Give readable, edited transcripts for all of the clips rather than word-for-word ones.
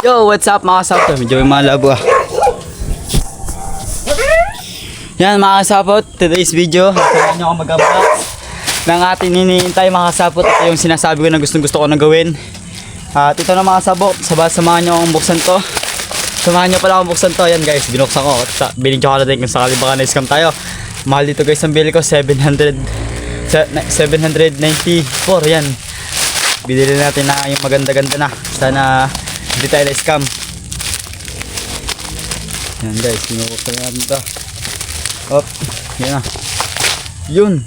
Yo, what's up mga kasapot? Medyo may malabo ah. Yan mga kasapot, today's video, samahan nyo ako mag-unbox ng ating hinihintay mga kasapot. Ito yung sinasabi ko na gusto ko na gawin. At ito na mga kasapot, samahan nyo akong buksan to. Samahan nyo pala akong buksan to. Yan guys, binuksan ko. Biling ko din kung sakali baka na-scam tayo. Mahal dito guys ang bili ko, 794. Yan. Bidili natin na yung maganda-ganda na. Sana hindi tayo na-scam. Yan guys, binuksan natin to. Op, yan na. Yun.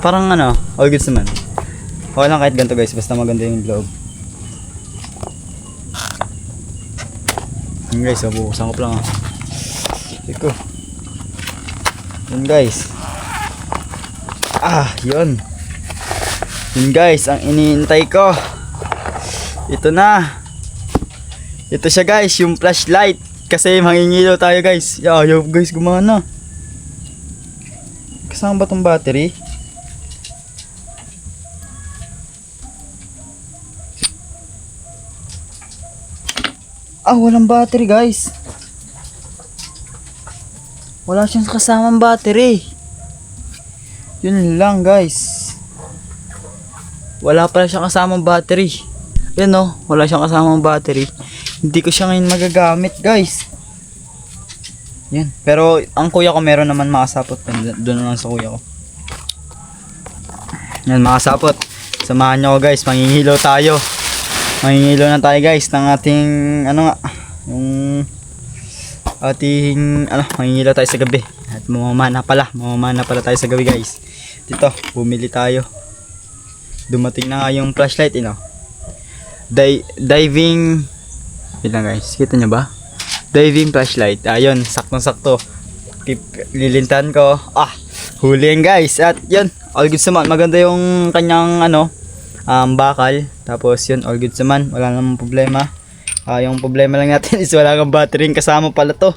Parang ano, all goods naman. Okay lang kahit ganito guys, basta maganda yung loob. Yan guys, bubuksan ko pa lang. Iko. Yan guys. Yun. Yun guys, ang iniintay ko. Ito na. Ito siya guys, yung flashlight. Kasi mangingilaw tayo guys. Ayaw guys, gumana. Kasama ba tong battery? Walang battery guys. Wala siyang kasamang battery. Yun lang guys. Wala pala siyang kasamang battery. Yan o, wala siyang kasamang battery. Hindi ko siya ngayon magagamit guys. Yan. Pero ang kuya ko meron naman makasapot. Doon naman sa kuya ko. Yan makasapot. Samahan nyo ko guys. Mangingilaw tayo. Mangingilaw na tayo guys ng ating yung ating mangingilaw tayo sa gabi. At mamamana pala tayo sa gabi guys. Dito, bumili tayo. Dumating na nga yung flashlight, diving. Yan guys, kita nyo ba? Diving flashlight. Ayun, saktong-sakto. Lilintan ko. Huli yan guys. At yun, all goods naman. Maganda yung kanyang bakal. Tapos yun, all goods naman. Wala namang problema. Yung problema lang natin is wala kang battery. Kasama pala to.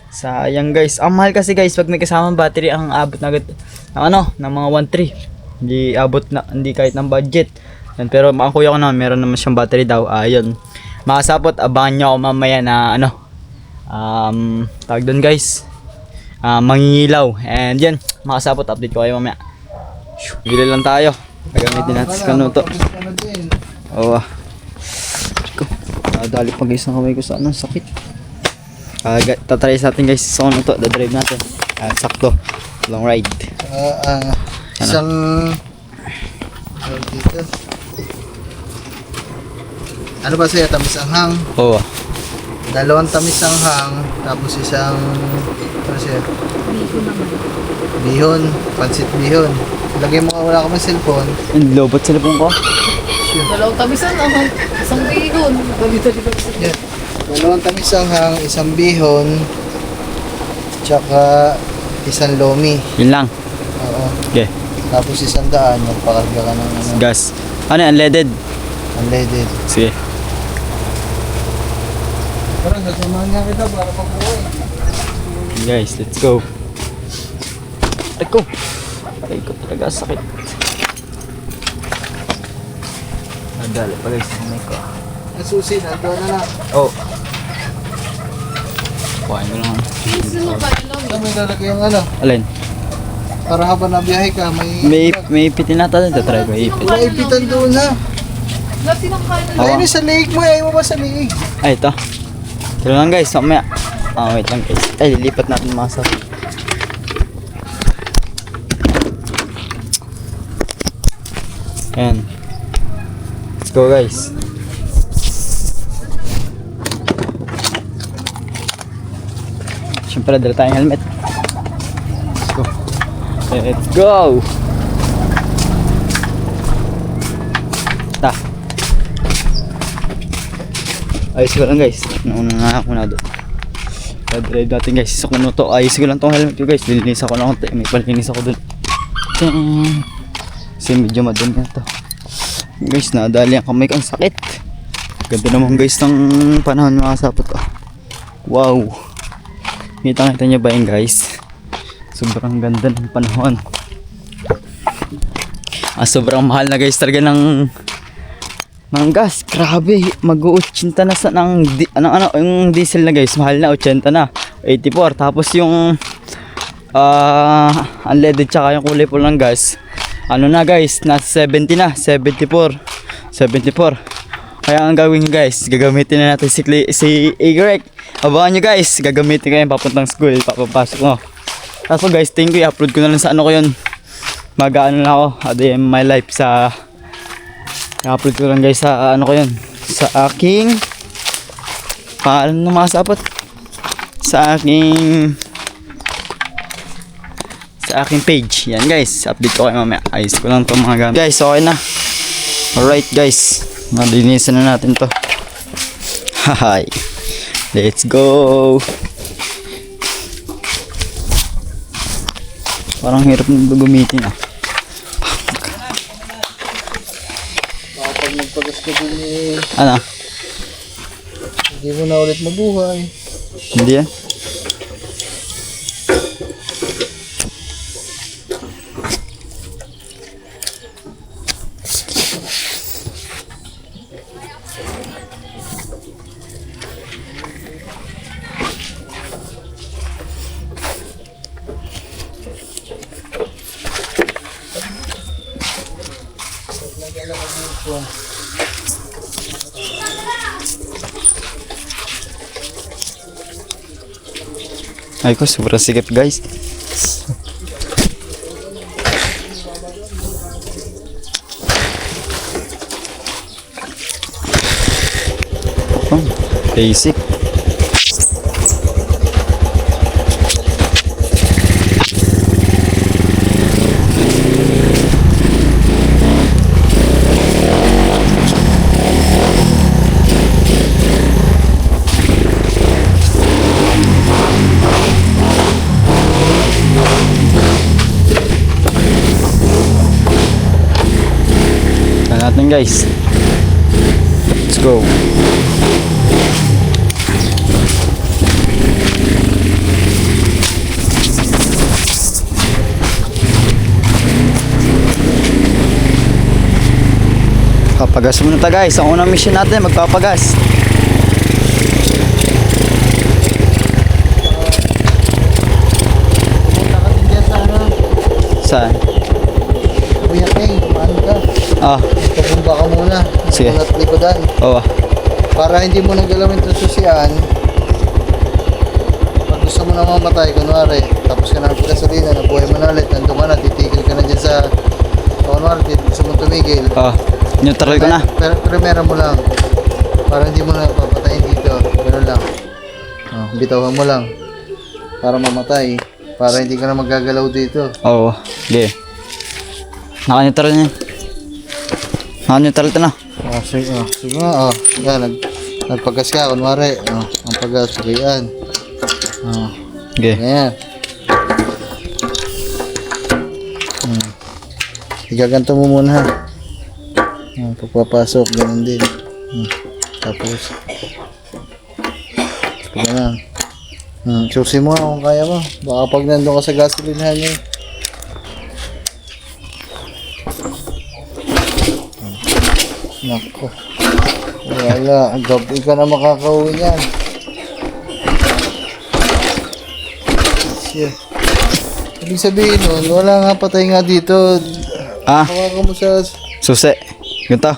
Sayang guys. Ang mahal kasi guys pag may kasamang battery, ang abot na agad ng mga 1.3. Hindi abot na, hindi kahit ng budget. Yan, pero ang kuya ko naman, meron naman siyang battery daw. Ayun. Makasapot, abangan nyo ako mamaya na tawag doon guys, mangingilaw. And yan, makasapot, update ko kayo mamaya. Gila lang tayo. Gagamitin natin sa kanuto. Dali pa guys ang kamay ko sa sakit. Tatry natin guys sa kanuto, dadrive natin. Sakto, long ride. Isang dito. Ano ba siya? Tamis ang hang? Oo. Dalawang tamis ang hang. Tapos isang ano siya? Bihon naman. Bihon. Pansit bihon. Lagay mo wala ka may cellphone. Yung lobot cellphone ko. Dalawang tamis ang hang. Isang bihon. Yeah. Dalawang tamis ang hang. Isang bihon. Tsaka isang lomi. Yun lang. Oo. Okay. Tapos 100. Magpakarga ka ng Gas. Ano yan? Unleaded? Unleaded. Sige. Parang sasamahan niya kita para mabuhay. Guys, let's go. Aray ko talaga sakit. Nadali pa guys, kamay ko. Ang susi, nandoon na na. Kuhain ko lang. Ito may lalagay yung Alin? para habang nabiyahe ka, May ipitin natin. Tatry ko ipit. may ipitan doon na. Ayun sa leeg mo, ayaw mo ba sa leeg? Ito. Ito lang guys, mamaya. Wait lang guys. Lilipat natin mga sa. Ayan. Let's go guys. Siyempre, dala tayong helmet. Let's go. Let's go! Ayos ko lang guys. Nauna nga ako na doon. Drive natin guys. Isa ko na to. Ayos ko lang tong helmet ko guys. Lilinis ako na konti. May palinis ako doon. Kasi medyo madun na to. Guys, nadali ang kamay ko. Ang sakit. Ganda naman guys ng panahon mga sapot. Wow. Kita nyo ba yun guys? Sobrang ganda ng panahon. Sobrang mahal na guys talaga ng Ng gas, grabe, mag-80 na sa yung diesel na guys, mahal na, 80 na, 84. Tapos yung unleaded tsaka yung kulay pulang gas, ano na guys, nasa 70 na, 74. Kaya ang gawin nyo guys, gagamitin na natin si Y. Abangan nyo guys, gagamitin ko yung papuntang school, papapasok mo. Kaso guys, thank you, i-upload ko na lang sa ano ko yun. Mag-ano na ako, ADM My Life sa i-upload ko lang guys sa ano ko yun, sa aking pangalan ng mga sapat, sa aking page. Yan guys, update ko kayo mamaya. Ayos ko lang to mga gamit guys, okay na. Alright guys, malinisan na natin to. Hahay, let's go. Parang hirap nang gamitin ah. Kapag nagpagas ka dun eh, Ano? hindi mo na ulit mabuhay. Hindi yan? Ay ko, sobrang sikip guys. Oh, basic. Natin guys, let's go. Papagas muna ta guys, ang unang mission natin magpapagas. Pumunta ka din dyan sa ano, Saan? Kuya King, paano ka? Ah, Pabumba ka muna. Sige. At likodan. oh. Para hindi mo nagalawin ito susian. Pag gusto mo na mamatay, kunwari, tapos ka na ng gasolina, nabuhay mo na ulit, nandun ka na, titigil ka na dyan sa, kunwari, gusto mo tumigil. Ah, neutral ko na. Pero primera mo lang. Para hindi mo na papatayin dito. Ganun lang. Oh, bitawan mo lang. Para mamatay. Para hindi ka na magagalaw dito. Oo, okay. Naka-neutral na yan. Naka-neutral ito na. Oh, sige, sige nga, yan, nagpagas ka, kunwari, ang pagas, sige yan. Okay. Ganyan. Igaganto mo muna, ha. Pagpapasok, ganun din. Tapos, ganun. Susi mo kung kaya mo. Baka pag nandun ka sa gasolinahan niya. Nako. Wala. Gabi ka na makakauwi niyan. Shit. Ibig sabihin nun, wala nga patay nga dito. Ah, Hawakan mo sa susi. Ganito.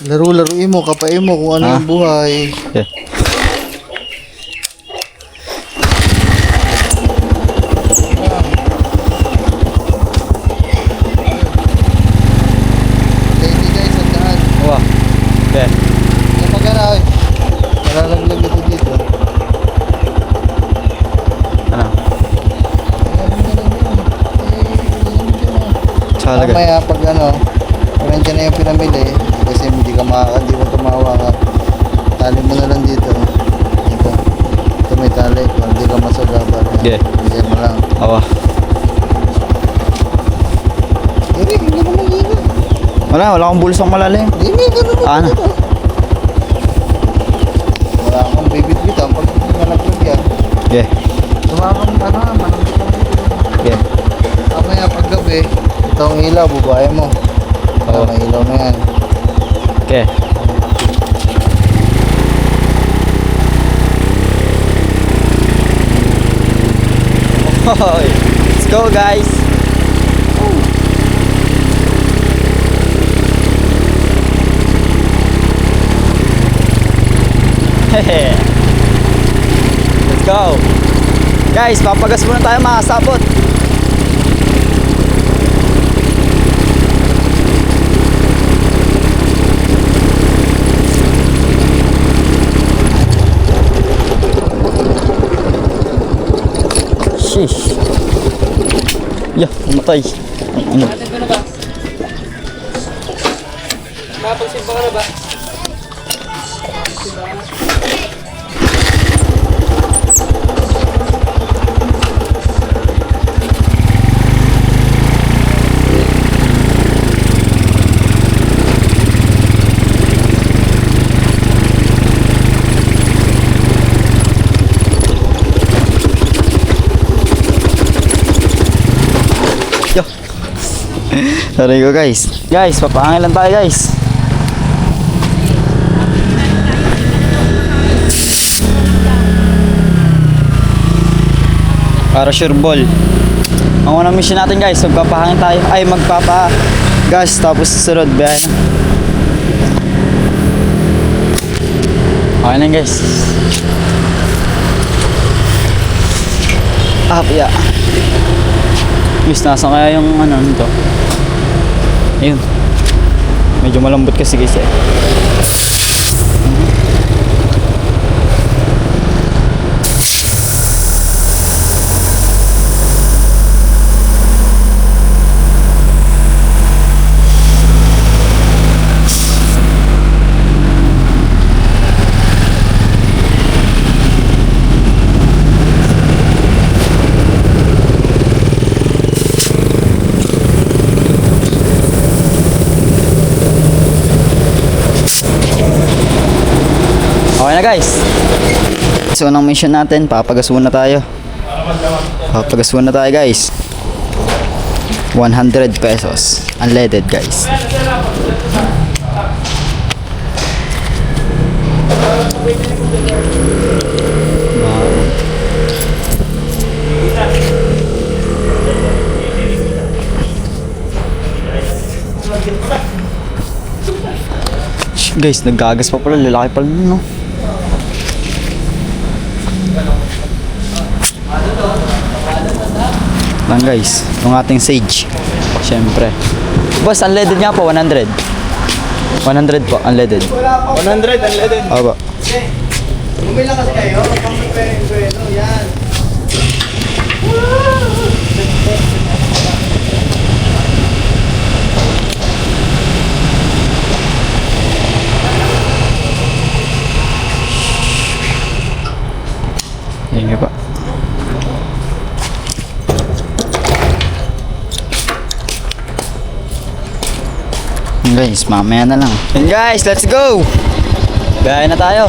laro-laruin mo, kapain mo kung ano yung buhay. Okay. Hindi guys, ang daan. Wow. Okay. Yung pagkara, nalalaglag ito dito. Ano? Tsaka lagay. Mamaya pag ano, kung nandiyan na yung pinamili, kasi hindi mo tumawa ka, tali mo na lang dito. Dito. Ito may tali, kung hindi ka masagaba. Okay. Hindi mo lang. Awa. Hindi mo lang dito. Wala akong bulusong malalim. Hindi ka naman Ano? dito. Wala akong bibit-bitan pag nalaglag yan. Okay. Tumamang ano, manamit lang dito. Okay. Mamaya pag gabi, itong ilaw, bubae mo. Oo. May ilaw na yan. Okay. Hoy, let's go guys. Hehe. Let's go. Guys, papagas muna tayo mga sabot. Sheesh. Yeah, matay. Ano? Ate ko na ba? Mapagsimpa ka na ba? Yo. Sorry ko guys. Guys, papahangin lang tayo guys. Para sure ball. Ang unang mission natin guys, magpapahangin tayo. Ay, magpapa-gas tapos susunod biyahe na. Okay na guys. Yeah. Guys, nasa kaya yung ano nito? Ayun. Medyo malambot kasi guys eh. Okay na guys. So unang mission natin, papagas muna tayo. Papagas muna tayo guys. 100 pesos. Unleaded guys. Guys, naggagas pa pala, lalaki pala no. Lang guys, yung ating sage. Syempre. Boss, unleaded nga po, 100. 100 po, unleaded. 100 unleaded. Aba. Bumili lang kasi kayo. Pang-pwede. Yan. Thank you po. Guys, mamaya na lang. And guys, let's go! Biyahe na tayo.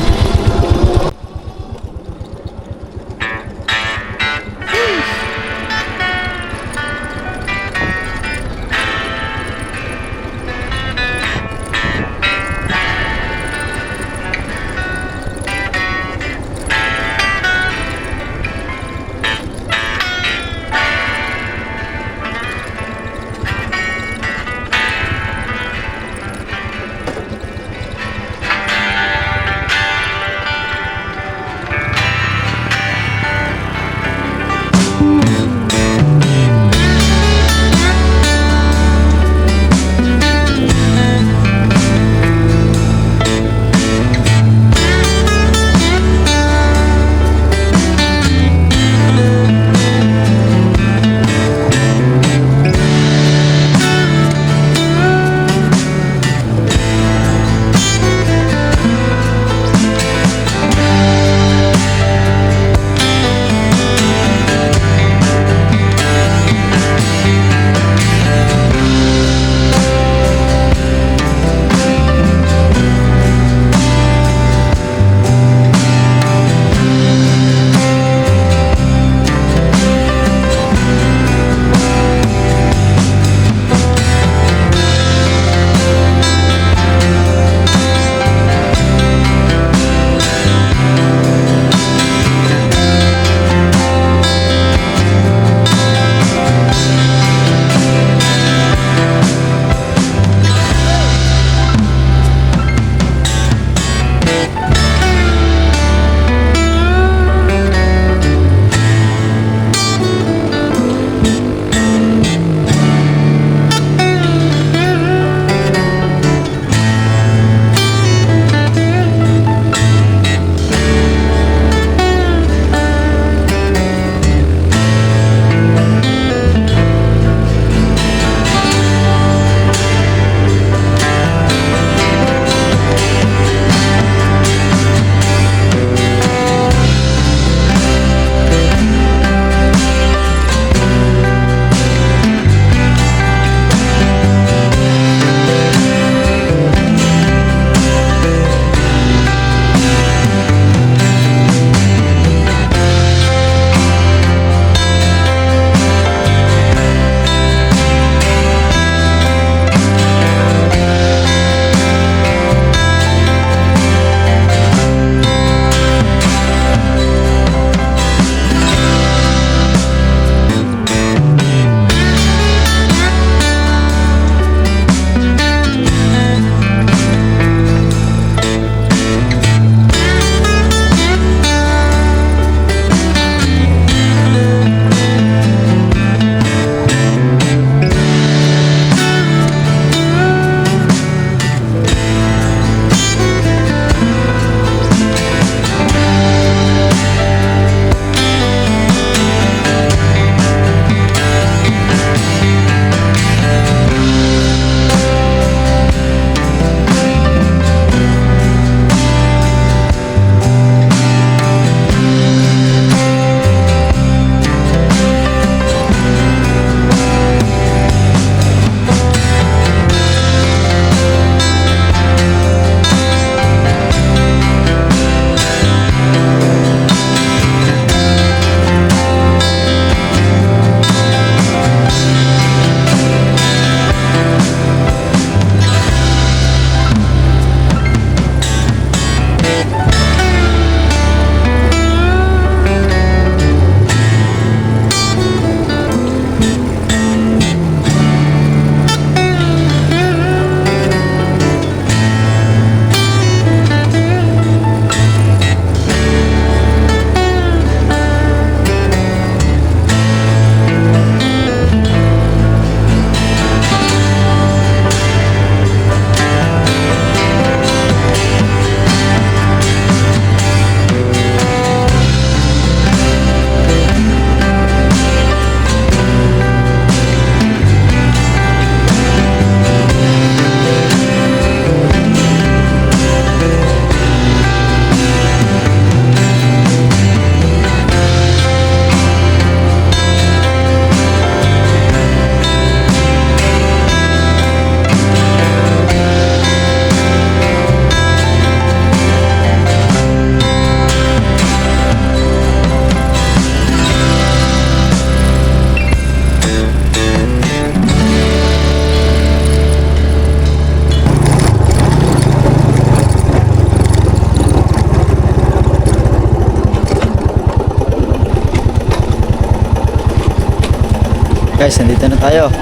Guys, nandito na tayo.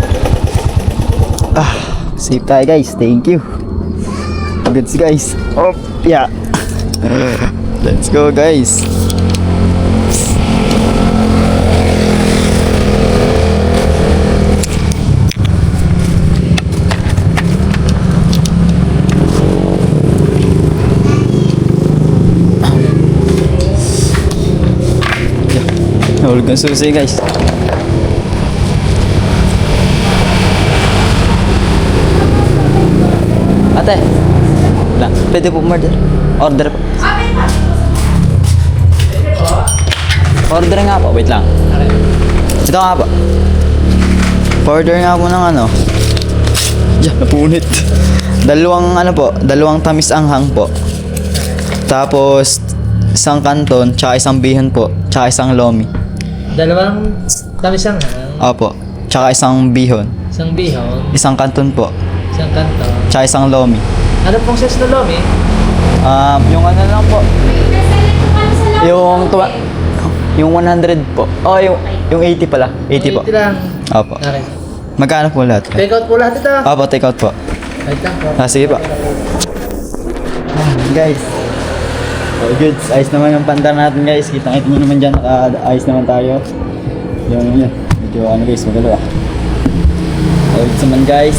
Safe tayo guys. Thank you. Goods guys. Oh, yeah. Let's go guys. Nahulog ang susi guys. Ate, lang, pwede po order. Order po. Order nga po, wait lang. Ito nga po. Order nga po ng ano. Diyan, napunit. Dalawang tamis anghang po. Tapos, isang kanton, tsaka isang bihon po, tsaka isang lomi. Dalawang tamisang Opo, tsaka isang bihon. isang bihon, Isang kanton po, isang kanto. tsaka isang lomi. Ano pong size na lomi? Yung ano lang po, yung 100 po. Oh, yung 80 pala. 80 po. 80 lang. Opo. Okay. Magkano po lahat? Take out po lahat ito. Opo, take out po. Wait lang po. Sige po. Guys. Oh, good. Ayos naman yung pandar natin guys. Kita-kita nyo naman dyan. Ayos naman tayo. Yun. Medyo ano guys, magalawa. Ayos naman guys.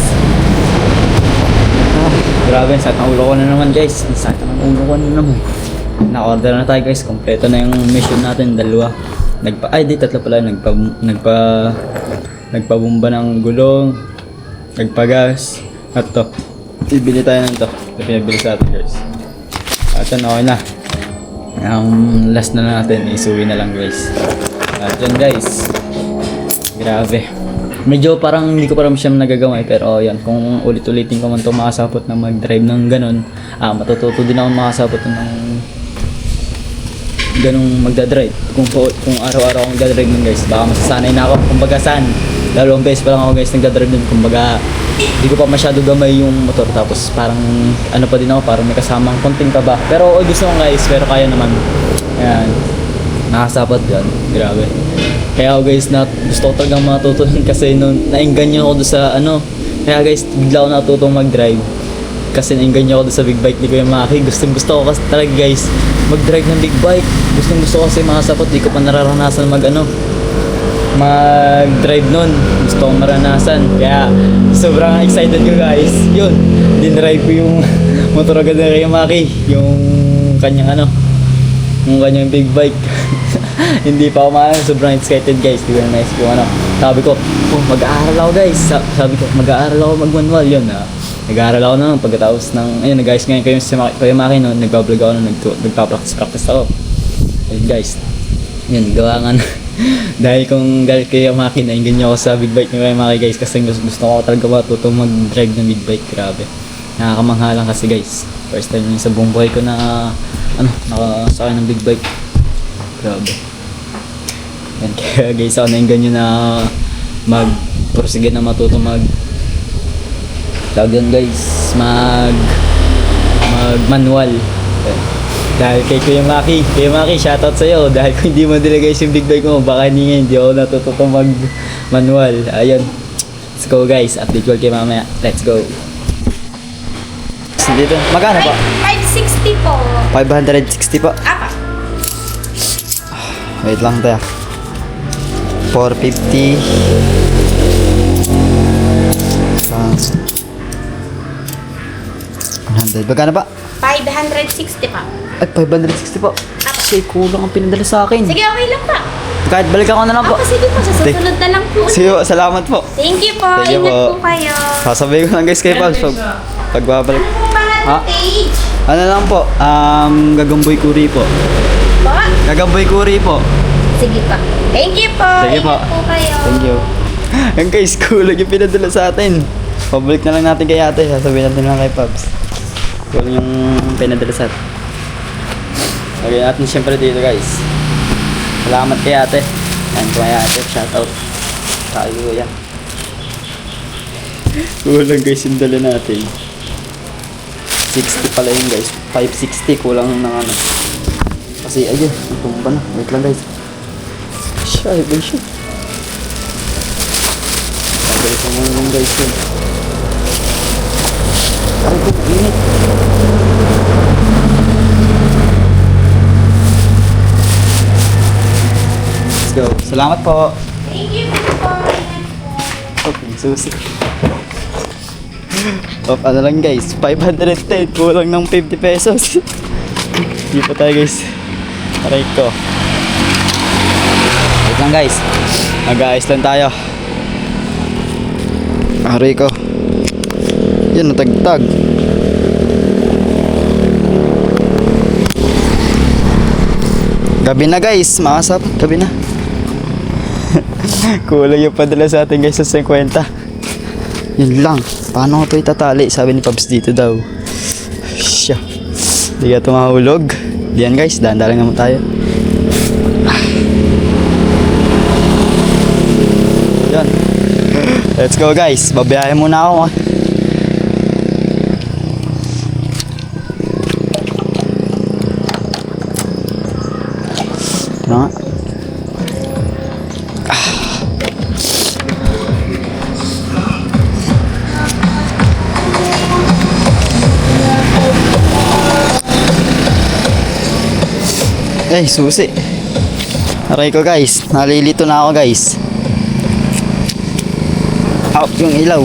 Grabe, sakit ang ulo ko na naman guys. Sakit ang ulo ko na naman. Na-order na tayo guys. Kompleto na yung mission natin. Dalawa. Tatlo pala. Nagpabumba ng gulong. Nagpagas. At to. Bibili tayo ng to. Ito pinabili sa atin guys. At yun, okay na. Ang last na natin, isuwi na lang guys. At yun guys. Grabe. Medyo parang hindi ko parang siya nagagawa pero yan, kung ulit-ulitin ko man ito makasapot na mag-drive ng ganun, matututo din ako makasapot ng ganung magdadrive. Kung araw-araw akong magdadrive nun guys, baka masasanay na ako. Kumbaga saan, dalawang beses pa lang ako guys nagdadrive nun. Kumbaga, hindi ko pa masyado gamay yung motor. Tapos parang ano pa din ako, parang may kasamang konting kaba. Pero gusto ko guys, pero kaya naman. Ayan, nakasapot yan, grabe. Kaya ako guys, gusto ko talagang matutunan kasi nainganyo ako doon sa ano. Kaya guys, bigla ako natutong mag-drive. Kasi nainganyo ako doon sa big bike ni Kuya Maki. Gusto ko kasi talaga guys, mag-drive ng big bike. Gusto ko kasi makasapot, di ko pa nararanasan mag-drive nun. Gusto kong maranasan. Kaya sobrang excited ko guys. Yun, dinrive ko yung motor agad na Kuya Maki. Yung kanyang big bike. Hindi pa ako sobrang excited guys. Di ba nice yung sabi ko, mag-aaral ako guys. Sabi ko, mag-aaral ako mag-manual. Yun nag-aaral ako na pagkatapos ng nag-ayos ngayon kayo sa Kuya Maki no, nagbablog ako na nagpa-practice ako. Ayun guys, yun gawa nga dahil kay Kuya Maki nainggan niyo ako sa big bike ni Kuya Maki guys kasi gusto ko talaga matutong mag-drive ng big bike. Grabe, nakakamangha lang kasi guys, first time sa buong buhay ko na nakasakay ng big bike. Grabe yan, kaya guys ako nainggan nyo na mag-prosigid na matutong tawag yun guys, mag-manual. Dahil kay Kuya Maki, shoutout sa'yo. Dahil kung hindi mo dila guys yung big bike mo, baka hindi ako natututong mag-manual. Ayun, let's go guys, update ko kayo mamaya. Let's go. Dito, magkano po? 560 po. 560 po. Apa? Wait lang tayo. 450. 100. Magkano pa? 560 pa. Ay, 560 po. Kasi kulang ang pinadala sa akin. Sige, okay lang pa. Kahit balik ako na lang po. Sige po, sa susunod na lang po. Sige po, salamat po. Thank you po. Thank you Ingat po. po kayo. Sasabihin ko lang guys kay Pabs pagbabalik. Ano po pangalan Ha? ng page? Ano lang po, Gagamboy Kuri po. Po? Gagamboy Kuri po. Sige pa. Thank you po. Sige po. Ingat po kayo. Thank you. Ang guys, kulang yung pinadala sa atin. Pabalik na lang natin kay ate. Sasabihin natin lang kay Pabs. Kulang yung pinadala sa atin. Lagyan natin syempre dito guys. Salamat kay ate. Yan po kay ate. Shoutout. Tayo yan. Kulang guys yung dala natin. 60 pala yun guys. 560 kulang ng kasi ayun, tumba na. Wait lang guys. Siya, iba siya. Ito mo naman guys yun. Ay, kung init. Let's go. Salamat po. Thank you po. Okay, susi. Ano lang guys, 510, kulang ng 50 pesos. Hindi pa tayo guys. Aray ko. Wait lang guys. Mag-aayos lang tayo. Aray ko. Yan, natagtag. Gabi na guys, makasap. Gabi na. Kulang yung padala sa atin guys sa 50. Yun lang. Paano ko ito itatali? Sabi ni Pabs dito daw. Siya. Hindi ka tumahulog. Diyan guys, dahan-dahan lang naman tayo. Yan. Let's go guys. Babiyahe muna ako. Ano nga? Eh, susi. Aray ko guys, nalilito na ako guys. Out yung ilaw.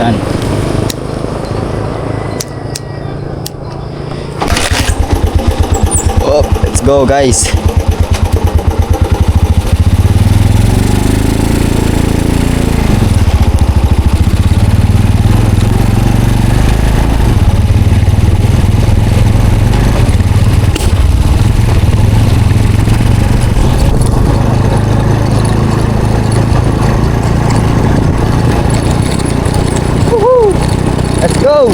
Yan. Oh, let's go guys. Let's go!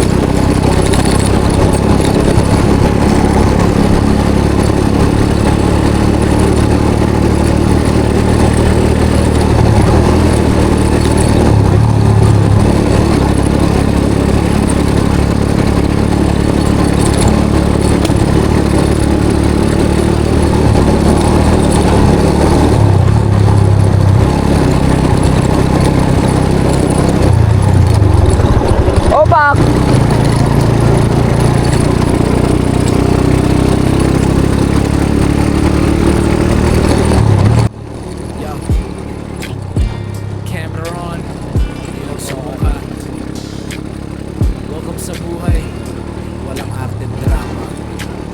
Opak! Camera on. Ilaw sa mukha. Welcome sa buhay. Walang arte drama.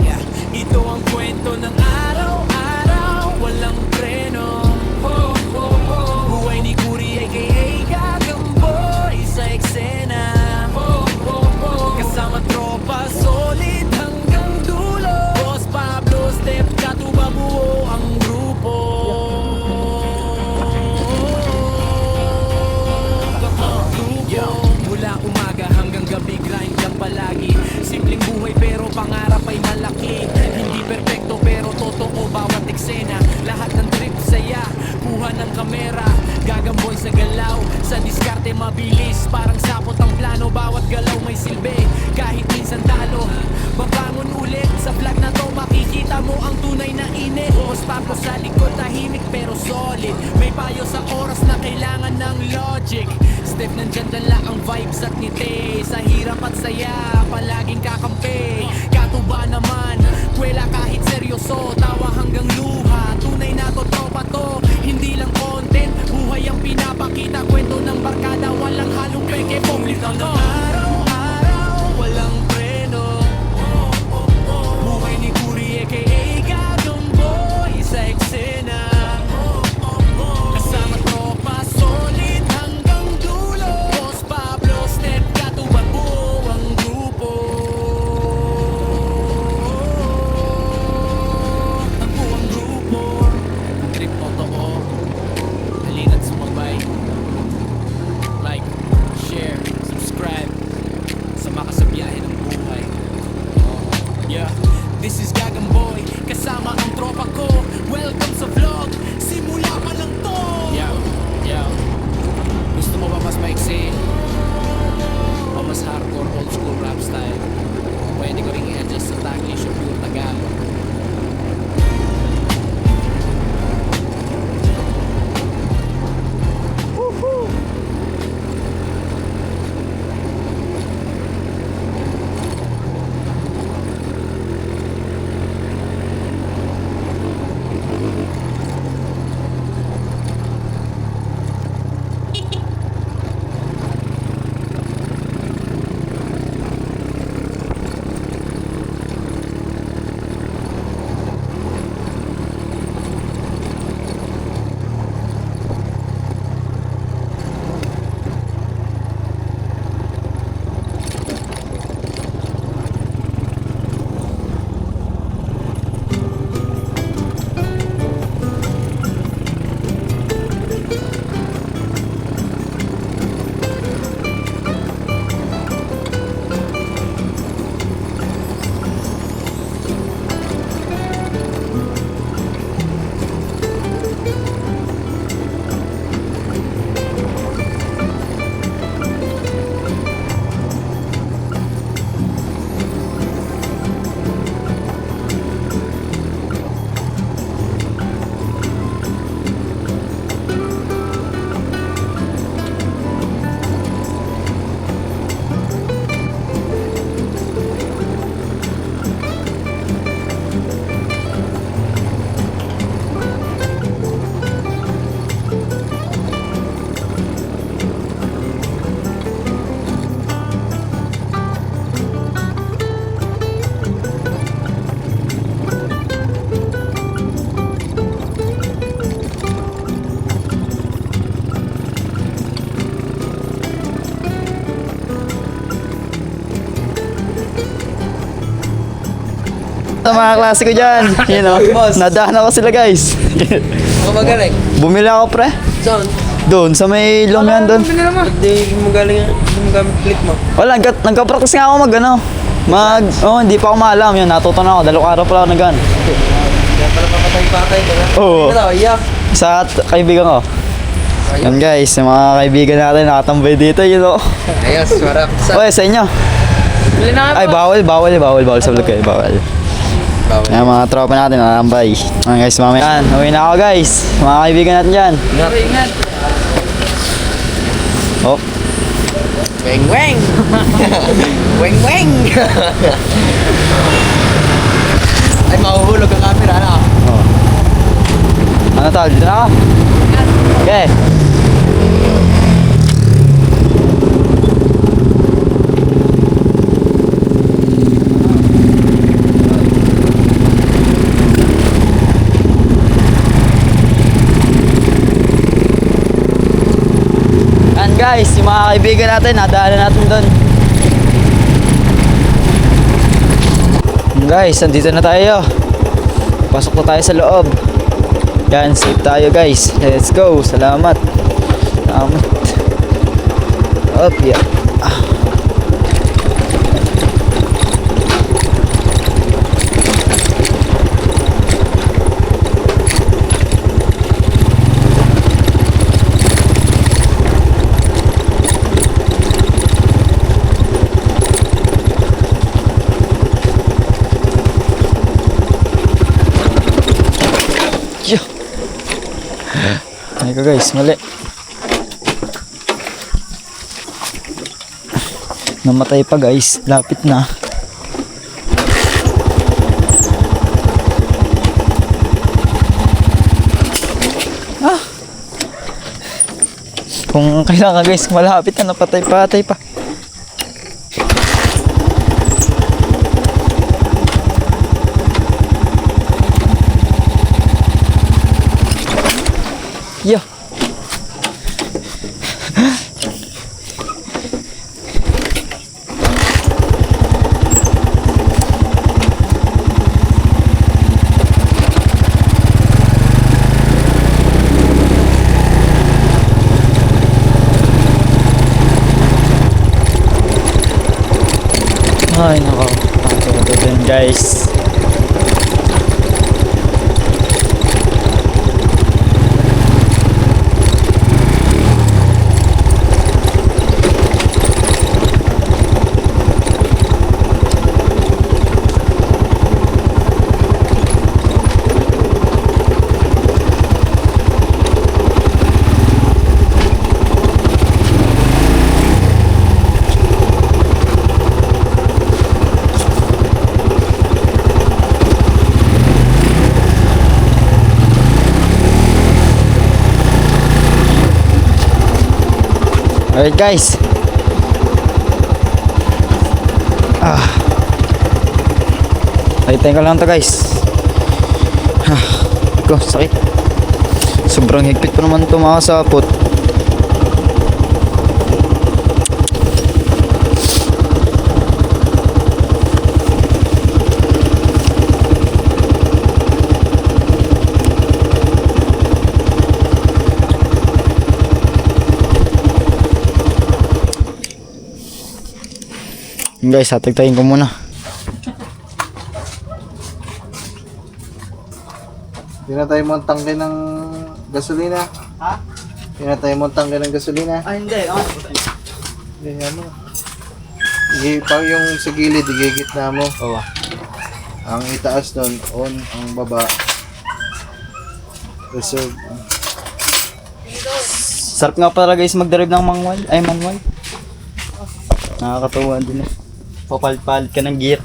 Yeah. Ito ang kwento ng araw-araw. Walang preno. Oh, oh, oh. Buhay ni Kuri aka Gagamboy sa eksena. Oh, oh, oh. Kasama tropa, solid hanggang dulo. Boss Pablo, step katuba buo ang grupo. Mula umaga hanggang gabi, grind lang palagi. Simpleng buhay pero pangarap ay malaki. Hindi perfecto pero totoo bawat eksena. Lahat ng trip saya, kuha ng kamera. Gagamboy sa galaw, sa diskarte mabilis. Parang sapot ang plano, bawat galaw may silbi. Kahit minsan talo, babangon ulit. Sa vlog na to makikita mo ang tunay na init. Boss Pablo sa likod, tahimik pero solid. May payo sa oras na kailangan ng logic. Step nandyan dala ang vibes at ngiti. Sa hirap at saya, palaging kakampi. Katuba naman, kwela kahit seryoso. Tawa hanggang luha, tunay na to tropa to. Hindi lang content, buhay ang pinapakita. Kwento ng barkada, walang halong peke. Public na to. Araw-araw, walang preno. Buhay ni Kuri aka Gagamboy sa eksena. Kasama tropa, solid hanggang dulo. Boss Pablo, step katuba buo ang grupo. Ang buong grupo. Ito mga klase ko dyan. You know, nadahan ako sila guys. Ako magaling. Bumili ako pre. Saan? Doon, sa may lumihan doon. Hindi mo galing, hindi mo gamit click mo. Wala, nagka-practice nga ako hindi pa ako maalam yun, natuto na ako, 2 araw pala ako nag-gun. Kaya pala papatay-patay ka na. Oo. Ito, iyak. Sa kaibigan ko. Yan guys, yung mga kaibigan natin nakatambay dito, you know. Ayos, marap. Oy, sa inyo. Ay, bawal sa vlog kayo, bawal. Yan mga tropa natin, nakatambay. Yan guys, mamaya. Yan, uwi na ako guys. Mga kaibigan natin dyan. Ingat. Oh. Weng weng. Weng weng. Ay, mahuhulog ang camera na. Oh. Ano tawag? Dito na ako? Okay. And guys, yung mga kaibigan natin, nadaanan natin doon. Guys, andito na tayo. Pasok na tayo sa loob. Yan, safe tayo guys. Let's go. Salamat. Up, yeah. Yo. Ay ko guys, mali. Namatay pa guys, lapit na. Kung kailangan guys, malapit na, napatay-patay pa. Yo. Ay, nako. Ito din guys. Alright guys. Tayo ko lang to guys. Ko, sakit. Sobrang higpit pa naman ito mga sapot. Guys, hatagtayin ko muna. Pinatay mo ang tangke ng gasolina. Ha? Pinatay mo ang tangke ng gasolina. Ah, hindi. Oh. Hindi, ano. Pag yung sa gilid, igigit na mo. Oo. Ang itaas doon, on, ang baba. Reserve. Sarap nga pala guys mag-drive ng manual. Nakakatuwa din eh. Papalit-palit ka ng gear.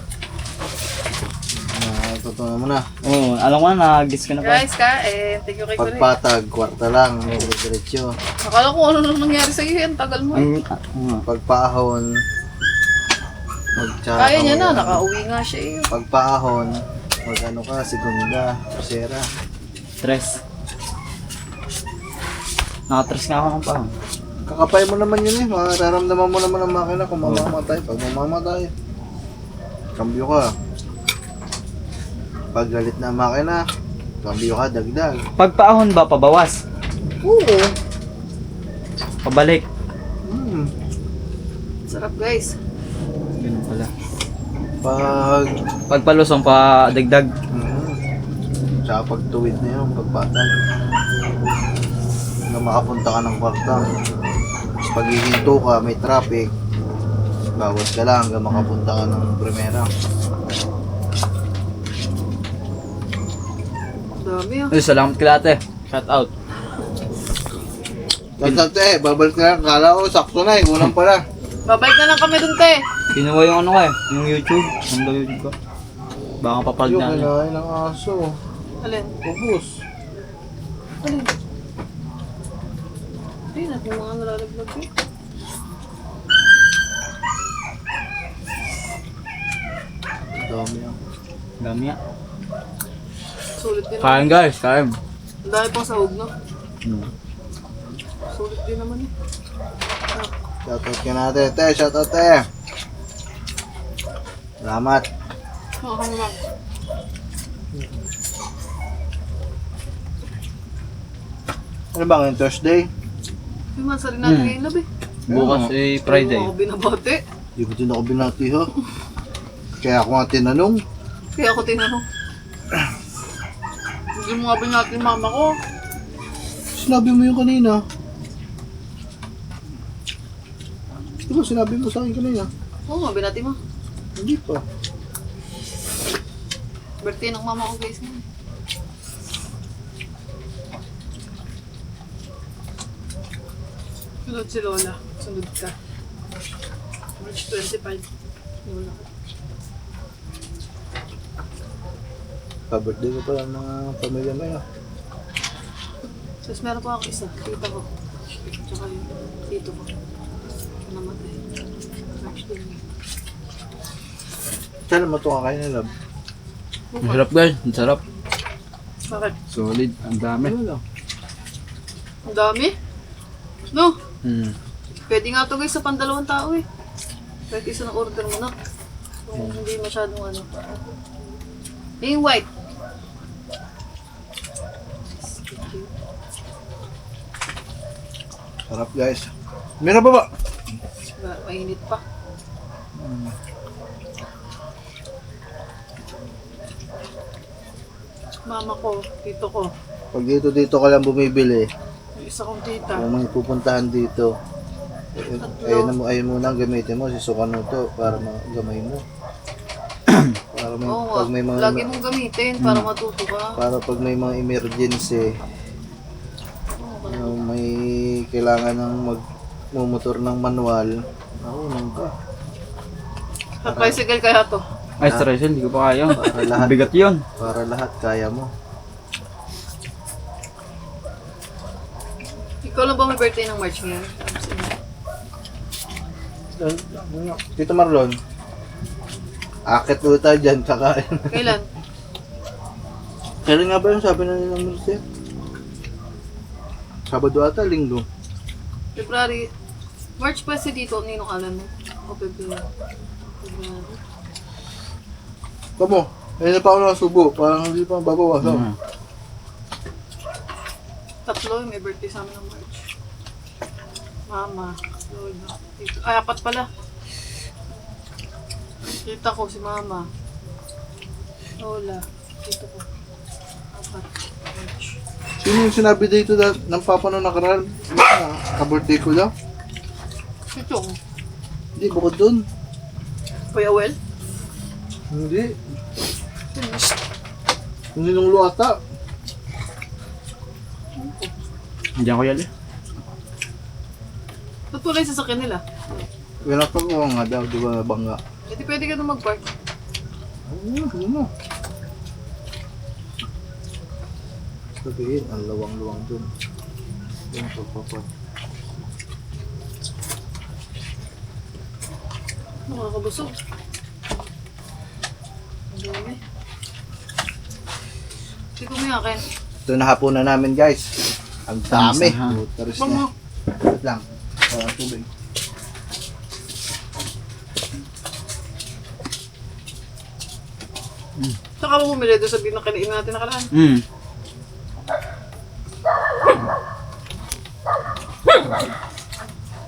Totoo mo na. Oo, alam ko na, nag-gets ka na pa. Guys, kain. Thank you kay Kulit. Pagpatag, kwarta lang. Diretso. Akala ko ano nang nangyari sa iyo. Ang tagal mo. Pagpaahon. Kaya niya na. Nakauwi nga siya eh. Pagpaahon. Ano ka, segunda, tercera. Stress. Nakatress nga ako ng pa. Kakapay mo naman yun eh. Mararamdaman mo naman ang makina kung mamamatay. Pag mamamatay, kambyo ka. Pag galit na ang makina, cambio ka, dagdag. Pag paahon ba, pabawas? Oo. Pabalik? Sarap guys. Ganun pala. Pag, Pag palusong, pa dagdag. tsaka pag tuwid na yun, pagpatag. Na makapunta ka ng kwarta. Tapos pag hihinto ka, may traffic, bawas ka lang hanggang makapunta ka ng primera. Dami ah. Ay, salamat kila ate. Shout out. Tante, babalik na lang. Kala ko, sakto na eh. Kulang pala. Babalik na lang kami dun, te. Kinuha yung ano ko eh, yung YouTube. Yung daw YouTube ko. Baka papalag Yung na. kinain ng aso. Alin? Ubus. Alin? Ayun na, kung mga nalalaglag eh. Dami yan. Dami nga. Sulit din naman. Kain guys, kain. Ang dami pang sahog, no? Hmm. Sulit din naman eh. Shoutout ka natin. Te, shoutout te. Salamat. Makakama lang. Ano ba ngayon? Thursday? Yung mga sarili natin ngayon labi. Bukas eh, Friday. Hindi mo ako binabate. Hindi ko din ako binati ha. Kaya ako nga tinanong. Kaya ako tinanong. Hindi mo nga binati yung mama ko. Sinabi mo yung kanina. Di ba sinabi mo sa akin kanina? Oo nga, binati mo. Hindi pa. Birthday ng mama ko guys ngayon. Sunod si Lola. Sunod ka. March 25. Lola. Pa-birthday ko pa lang mga pamilya mo yun. Tapos meron pa ako isa. Tita ko. Tsaka yung tito ko. Namatay. March 20. Kailan mo ito kakain na love? Masarap guys, ang sarap. Bakit? Solid, ang dami. Ano lang? Ang dami? No? Hmm. Pwede nga to guys sa pandalawang tao eh. Pwede isa ng order mo na. Kung hindi masyadong ano. Yung white. Sarap guys. Meron pa ba? Mainit pa. Mama ko, tito ko. Pag dito ka lang bumibili, Yung isa kong tita. kung may pupuntahan dito, ayun mo nang gamitin mo, sisukan mo to para magamay mo. Para may, Oo nga, pag may mga lagi mong gamitin para matuto ka. para pag may mga emergency, may kailangan ng magmumotor ng manual, naunang ka. Sa tricycle kaya to. Ay, stress hindi ko pa kaya. Para lahat, Bigat yun. para lahat kaya mo. Ikaw lang ba may birthday ng March ngayon? Tito Marlon, akit ulit tayo dyan, kakain. Kailan? Kailan nga ba yung sabi na nilang Mercy? Sabado ata, linggo. February. March pa si dito, ninong alam mo. O February. February. Kamo, ayun na pa ako nakasubo, parang hindi pa babawasan. Hmm. Tatlo yung may birthday sa amin ng March. Mama, Lola, tito. Ay, apat pala. Tita ko, si Mama. Lola, tito ko. Apat. March. Sino yung sinabi dito ng papa nung nakaraan? Ka-birthday ko daw? Tito ko. Hindi, bukod dun. Kuya Well? Hindi. Hindi nung luwata. Diyan ko yali. Ba't wala yung sasakyan nila? Pinapag ko nga daw, di ba nabangga? Eh di pwede ka na mag-park. Ano mo? Sabihin, ang lawang-luwang dun. Yung pagpapat. Nakakabusog. Ang dami. Hindi ko may akin. Ito na hapunan namin guys. Ang dami. Tamis na, ha? Taris Bang mo. na. Wait lang. Tubig. Saka mo bumili doon sa binakinain natin nakaraan.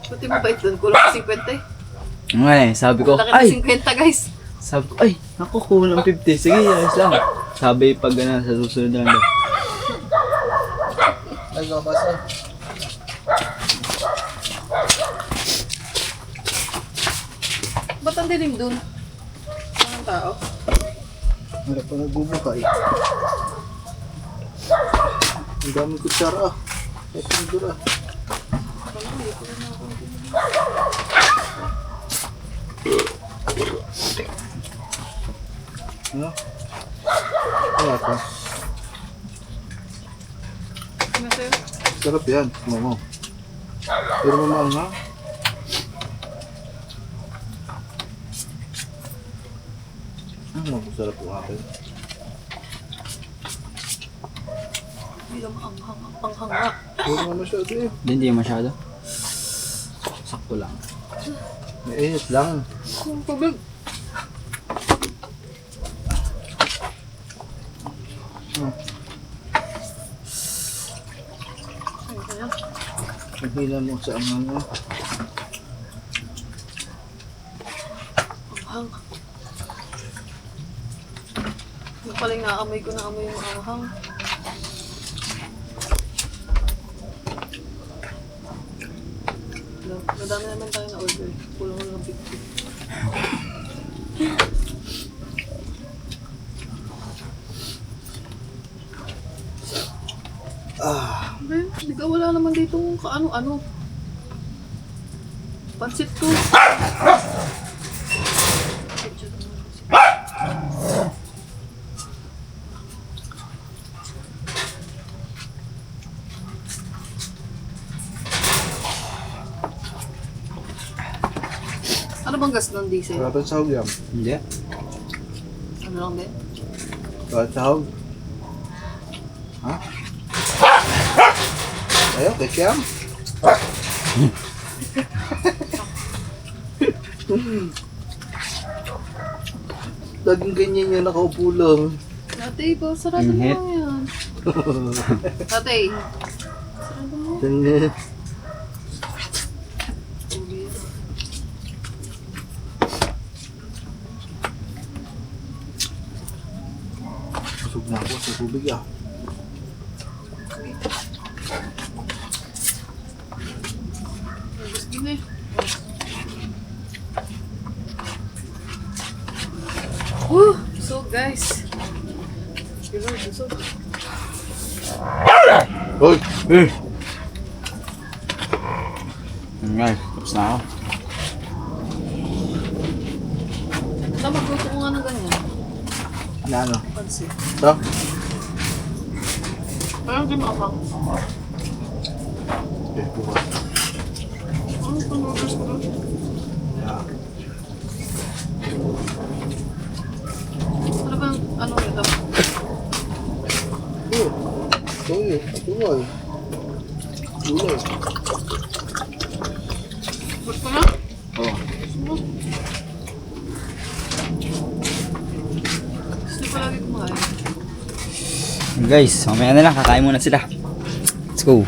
Buti mo bait doon. Kulang ka 50 eh. Sabi ko, Laki na 50 guys. Sabi ko, naku, kulang 50. Sige, ayos lang. Sabi pag sa susunod na lang. Nagkabasa. Ba't ang dilim doon? Ang tao? Wala pa nagbubuka eh. Ang daming kutsara ah. Ito yung dura. Ano? Wala ka. Ano sa'yo? Sarap yan. Mamo. Pero mamang ha? Masarap po akin. Hindi lang ang panghanga. Pero nga masyado eh. Hindi masyado. Sakto lang. May init lang. Ang tubig. Ano kaya? Maghila mo sa angang mo. Anghang. Yung pala yung naamoy ko na amoy yung anghang. Madami naman tayo na order. Kulang ko lang 50. Hindi ka wala naman dito kaano-ano. Pansit ko. Ano bang gas ng diesel? Wala pa sahog yan. Hindi. Ano lang din? Wala sahog. Ha? Ayaw, kesyam. Laging ganyan yung nakaupo lang. Tatay, ba? Sarado mo Inhit. lang yan. Tatay. Sarado mo. Ganyan. Busog na ako sa tubig ah. Gusto na eh. So guys. Yun, busog. Hoy! Guys, tapos na ako. Saan magluto ko nga ng ganyan? Na ano? Pansit. Ito? Parang di maapang. Okay, bukas. Ano itong noodles ko? Yeah. Ano ba ano ito? Tungi, tungoy. Gulay. Gusto na? Oo. Gusto ko lagi kumain. Guys, mamaya na lang. Kakain muna sila. Let's go.